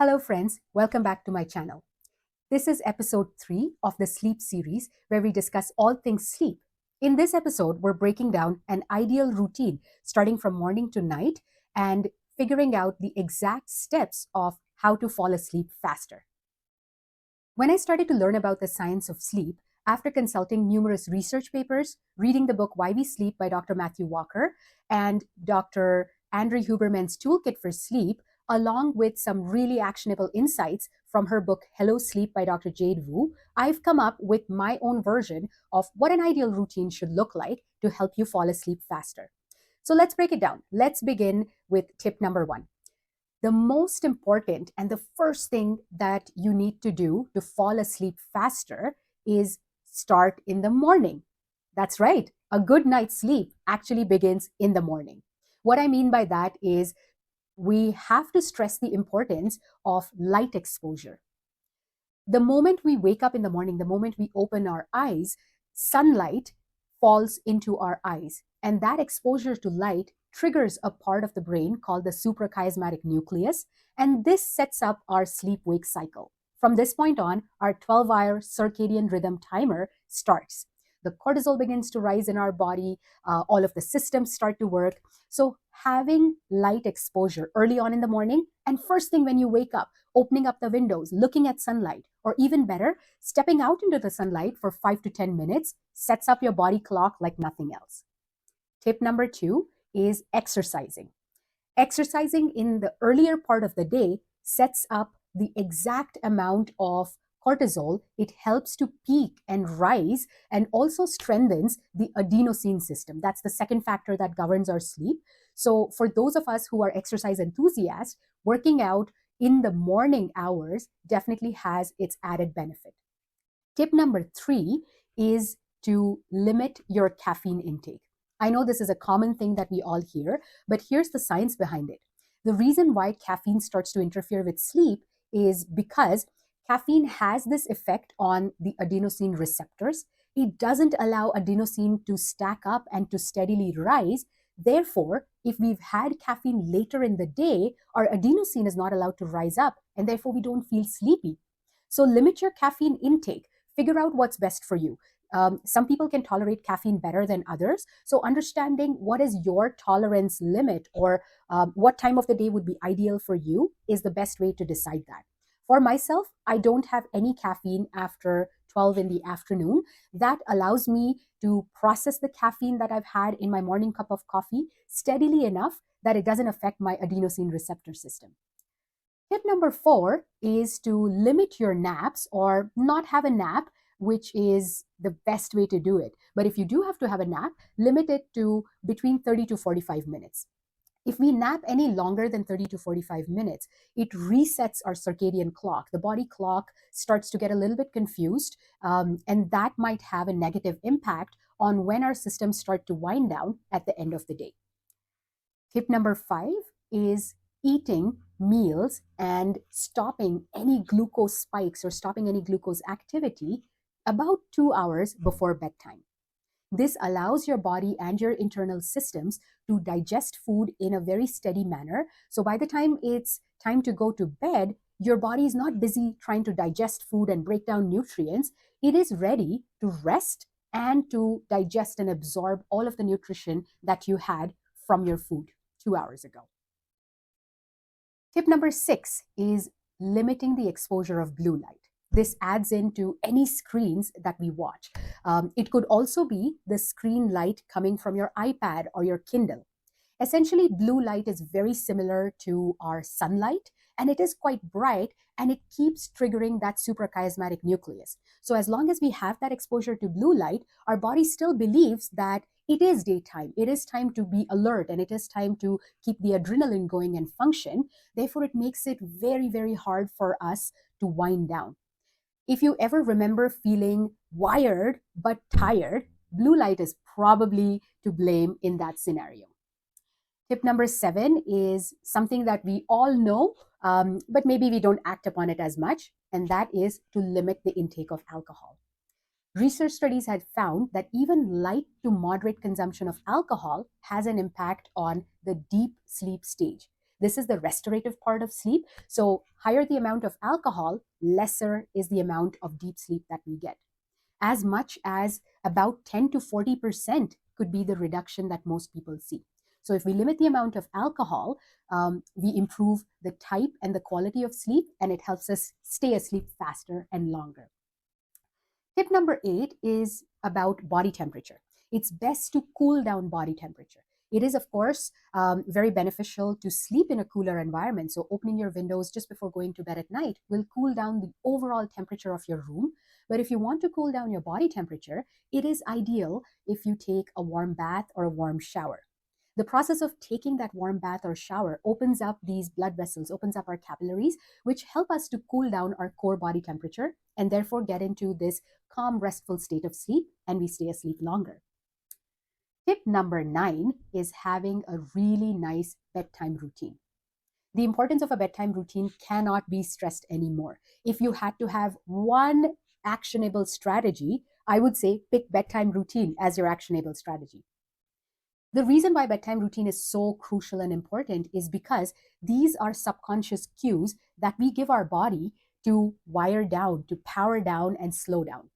Hello friends, welcome back to my channel. This is episode 3 of the sleep series where we discuss all things sleep. In this episode, we're breaking down an ideal routine starting from morning to night and figuring out the exact steps of how to fall asleep faster. When I started to learn about the science of sleep, after consulting numerous research papers, reading the book Why We Sleep by Dr. Matthew Walker and Dr. Andrew Huberman's Toolkit for Sleep, along with some really actionable insights from her book Hello Sleep by Dr. Jade, I've come up with my own version of what an ideal routine should look like to help you fall asleep faster. So let's break it down. Let's begin with tip number 1. The most important and the first thing that you need to do to fall asleep faster is start in the morning. That's right. A good night's sleep actually begins in the morning. What I mean by that is we have to stress the importance of light exposure. The moment we wake up in the morning, the moment we open our eyes, sunlight falls into our eyes. And that exposure to light triggers a part of the brain called the suprachiasmatic nucleus, and this sets up our sleep-wake cycle. From this point on, our 12-hour circadian rhythm timer starts. The cortisol begins to rise in our body, all of the systems start to work. So having light exposure early on in the morning and first thing when you wake up, opening up the windows, looking at sunlight, or even better, stepping out into the sunlight for 5 to 10 minutes sets up your body clock like nothing else. Tip number 2 is exercising. Exercising in the earlier part of the day sets up the exact amount of cortisol. It helps to peak and rise and also strengthens the adenosine system. That's the second factor that governs our sleep. So for those of us who are exercise enthusiasts, working out in the morning hours definitely has its added benefit. Tip number 3 is to limit your caffeine intake. I know this is a common thing that we all hear, but here's the science behind it. The reason why caffeine starts to interfere with sleep is because caffeine has this effect on the adenosine receptors. It doesn't allow adenosine to stack up and to steadily rise. Therefore, if we've had caffeine later in the day, our adenosine is not allowed to rise up, and therefore we don't feel sleepy. So limit your caffeine intake. Figure out what's best for you. Some people can tolerate caffeine better than others. So understanding what is your tolerance limit or what time of the day would be ideal for you is the best way to decide that. For myself, I don't have any caffeine after 12 in the afternoon. That allows me to process the caffeine that I've had in my morning cup of coffee steadily enough that it doesn't affect my adenosine receptor system. Tip number 4 is to limit your naps or not have a nap, which is the best way to do it. But if you do have to have a nap, limit it to between 30 to 45 minutes. If we nap any longer than 30 to 45 minutes, it resets our circadian clock. The body clock starts to get a little bit confused, and that might have a negative impact on when our systems start to wind down at the end of the day. Tip number 5 is eating meals and stopping any glucose spikes or stopping any glucose activity about 2 hours before bedtime. This allows your body and your internal systems to digest food in a very steady manner. So by the time it's time to go to bed, your body is not busy trying to digest food and break down nutrients. It is ready to rest and to digest and absorb all of the nutrition that you had from your food 2 hours ago. Tip number 6 is limiting the exposure of blue light. This adds into any screens that we watch. It could also be the screen light coming from your iPad or your Kindle. Essentially, blue light is very similar to our sunlight, and it is quite bright, and it keeps triggering that suprachiasmatic nucleus. So as long as we have that exposure to blue light, our body still believes that it is daytime. It is time to be alert, and it is time to keep the adrenaline going and function. Therefore, it makes it very, very hard for us to wind down. If you ever remember feeling wired but tired, blue light is probably to blame in that scenario. Tip number 7 is something that we all know, but maybe we don't act upon it as much, and that is to limit the intake of alcohol. Research studies had found that even light to moderate consumption of alcohol has an impact on the deep sleep stage. This is the restorative part of sleep. So higher the amount of alcohol, lesser is the amount of deep sleep that we get. As much as about 10 to 40% could be the reduction that most people see. So if we limit the amount of alcohol, we improve the type and the quality of sleep, and it helps us stay asleep faster and longer. Tip number 8 is about body temperature. It's best to cool down body temperature. It is, of course, very beneficial to sleep in a cooler environment. So opening your windows just before going to bed at night will cool down the overall temperature of your room. But if you want to cool down your body temperature, it is ideal if you take a warm bath or a warm shower. The process of taking that warm bath or shower opens up these blood vessels, opens up our capillaries, which help us to cool down our core body temperature and therefore get into this calm, restful state of sleep, and we stay asleep longer. Tip number 9 is having a really nice bedtime routine. The importance of a bedtime routine cannot be stressed anymore. If you had to have one actionable strategy, I would say pick bedtime routine as your actionable strategy. The reason why bedtime routine is so crucial and important is because these are subconscious cues that we give our body to wire down, to power down, and slow down.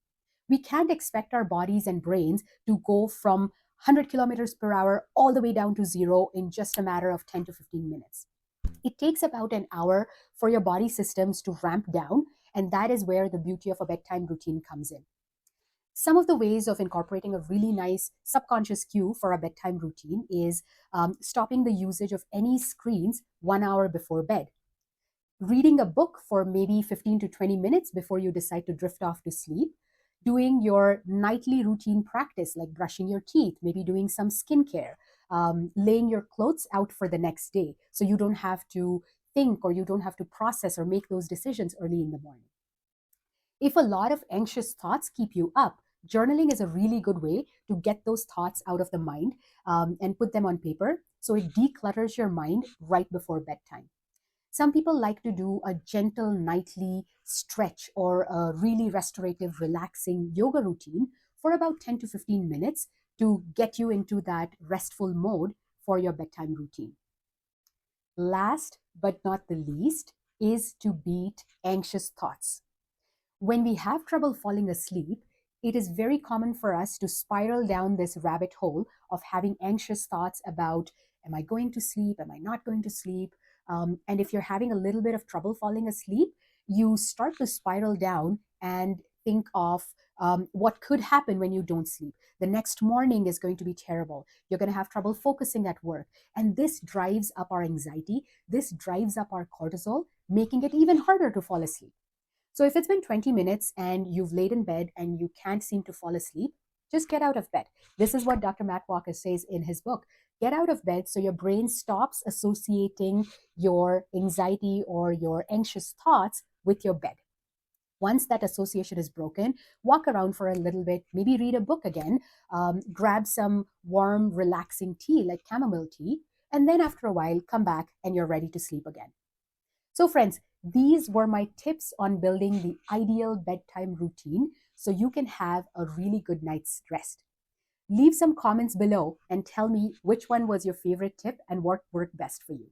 We can't expect our bodies and brains to go from 100 kilometers per hour all the way down to zero in just a matter of 10 to 15 minutes. It takes about an hour for your body systems to ramp down, and that is where the beauty of a bedtime routine comes in. Some of the ways of incorporating a really nice subconscious cue for a bedtime routine is stopping the usage of any screens 1 hour before bed. Reading a book for maybe 15 to 20 minutes before you decide to drift off to sleep. Doing your nightly routine practice like brushing your teeth, maybe doing some skincare, laying your clothes out for the next day so you don't have to think or you don't have to process or make those decisions early in the morning. If a lot of anxious thoughts keep you up, journaling is a really good way to get those thoughts out of the mind and put them on paper so it declutters your mind right before bedtime. Some people like to do a gentle nightly stretch or a really restorative, relaxing yoga routine for about 10 to 15 minutes to get you into that restful mode for your bedtime routine. Last but not the least is to beat anxious thoughts. When we have trouble falling asleep, it is very common for us to spiral down this rabbit hole of having anxious thoughts about, am I going to sleep? Am I not going to sleep? And if you're having a little bit of trouble falling asleep, you start to spiral down and think of what could happen when you don't sleep. The next morning is going to be terrible. You're going to have trouble focusing at work. And this drives up our anxiety. This drives up our cortisol, making it even harder to fall asleep. So if it's been 20 minutes and you've laid in bed and you can't seem to fall asleep, just get out of bed. This is what Dr. Matt Walker says in his book. Get out of bed so your brain stops associating your anxiety or your anxious thoughts with your bed. Once that association is broken, walk around for a little bit, maybe read a book again, grab some warm, relaxing tea like chamomile tea, and then after a while, come back and you're ready to sleep again. So friends, these were my tips on building the ideal bedtime routine so you can have a really good night's rest. Leave some comments below and tell me which one was your favorite tip and what worked best for you.